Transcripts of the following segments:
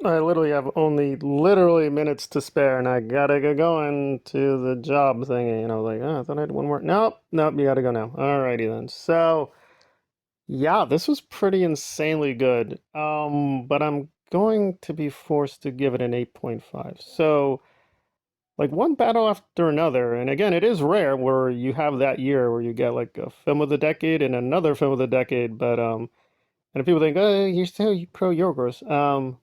I literally have only literally minutes to spare, and I gotta get going to the job thingy. And I was like, oh, I thought I had one more. Nope, nope, you gotta go now. Alrighty then. So, yeah, this was pretty insanely good. But I'm going to be forced to give it an 8.5. So, like one battle after another, and again, it is rare where you have that year where you get like a film of the decade and another film of the decade. But and if people think, oh, you're still pro Yorgos.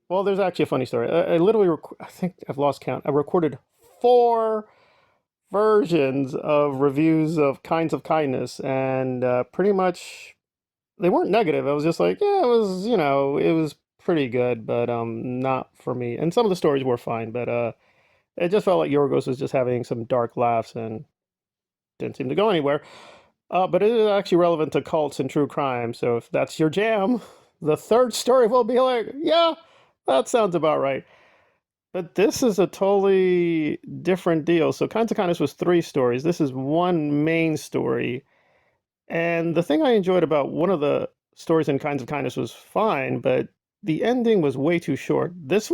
Well, there's actually a funny story. I literally, I think I've lost count. I recorded four versions of reviews of Kinds of Kindness, and pretty much they weren't negative. I was just like, yeah, it was, it was pretty good, but not for me. And some of the stories were fine, but it just felt like Yorgos was just having some dark laughs and didn't seem to go anywhere. But it is actually relevant to cults and true crime, so if that's your jam, the third story will be like, yeah, that sounds about right. But this is a totally different deal. So Kinds of Kindness was three stories. This is one main story. And the thing I enjoyed about one of the stories in Kinds of Kindness was fine, but the ending was way too short. This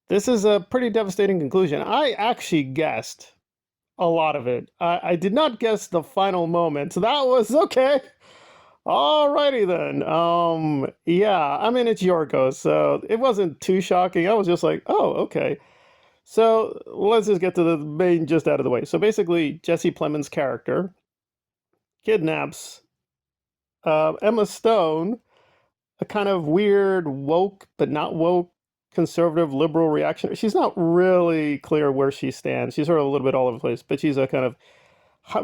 is a pretty devastating conclusion. I actually guessed a lot of it. I did not guess the final moment. So that was okay. Alrighty then. Yeah, I mean, it's Yorko, so it wasn't too shocking. I was just like, oh, okay. So let's just get to the main gist out of the way. So basically, Jesse Plemons' character kidnaps Emma Stone, a kind of weird, woke, but not woke, conservative, liberal reaction. She's not really clear where she stands. She's sort of a little bit all over the place, but she's a kind of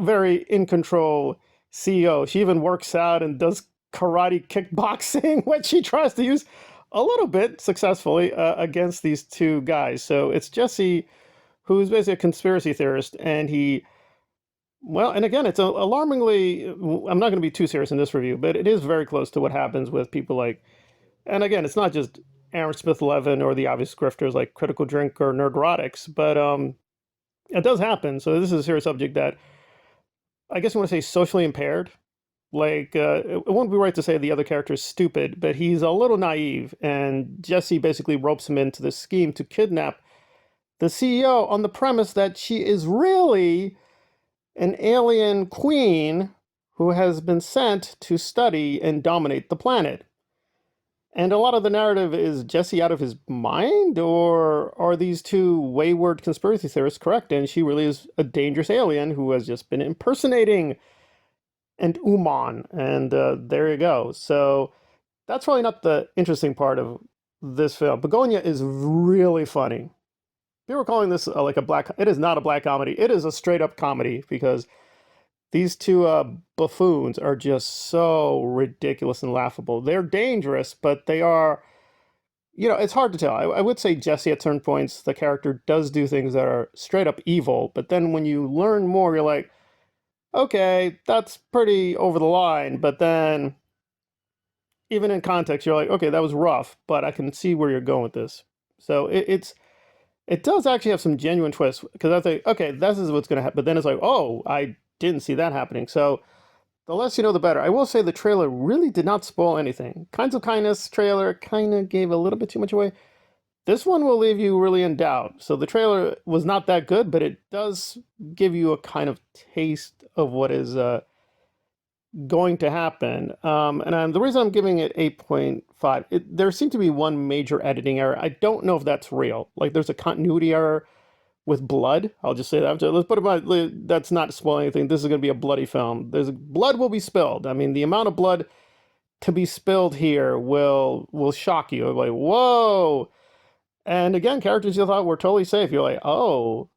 very in control CEO. She even works out and does karate kickboxing, which she tries to use a little bit successfully against these two guys. So it's Jesse, who's basically a conspiracy theorist, and well, and again, it's alarmingly, I'm not going to be too serious in this review, but it is very close to what happens with people like, and again, it's not just Aaron Smith Levin or the obvious grifters like Critical Drink or Nerdrotics, but it does happen. So this is a serious subject that I guess you want to say socially impaired. Like, it won't be right to say the other character is stupid, but he's a little naive, and Jesse basically ropes him into this scheme to kidnap the CEO on the premise that she is really an alien queen who has been sent to study and dominate the planet. And a lot of the narrative is Jesse out of his mind, or are these two wayward conspiracy theorists correct? And she really is a dangerous alien who has just been impersonating an Uman. And there you go. So that's probably not the interesting part of this film. Bugonia is really funny. People were calling this like a black. It is not a black comedy. It is a straight up comedy because these two buffoons are just so ridiculous and laughable. They're dangerous, but they are, it's hard to tell. I would say Jesse at certain points, the character does do things that are straight up evil, but then when you learn more, you're like, okay, that's pretty over the line. But then, even in context, you're like, okay, that was rough, but I can see where you're going with this. So it does actually have some genuine twists because I think, okay, this is what's going to happen. But then it's like, oh, I didn't see that happening. So the less you know, the better. I will say the trailer really did not spoil anything. Kinds of Kindness trailer kind of gave a little bit too much away. This one will leave you really in doubt. So the trailer was not that good, but it does give you a kind of taste of what is going to happen. And the reason I'm giving it 8.5, there seemed to be one major editing error. I don't know if that's real. Like there's a continuity error with blood. I'll just say that. Let's put it by, that's not spoiling anything. This is going to be a bloody film. Blood will be spilled. I mean, the amount of blood to be spilled here will shock you. Like, whoa. And again, characters you thought were totally safe. You're like, oh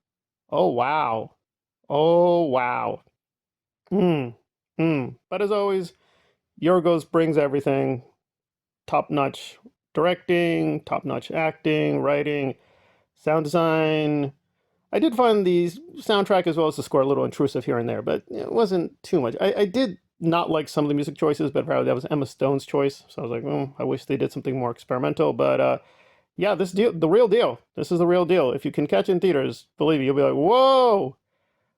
wow. Oh wow. Hmm. Hmm. But as always, Yorgos brings everything. Top-notch directing, top-notch acting, writing, sound design. I did find the soundtrack as well as the score a little intrusive here and there, but it wasn't too much. I did not like some of the music choices, but probably that was Emma Stone's choice. So I was like, oh, I wish they did something more experimental. But yeah, this deal, the real deal. This is the real deal. If you can catch it in theaters, believe me, you'll be like, whoa,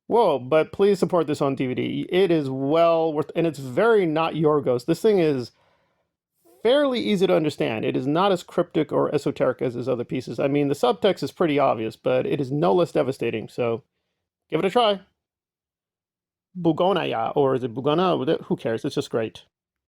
whoa. But please support this on DVD. It is well worth, and it's very not Yorgos. This thing is fairly easy to understand. It is not as cryptic or esoteric as his other pieces. I mean, the subtext is pretty obvious, but it is no less devastating. So give it a try. Bugonia, or is it Bugona? Who cares? It's just great.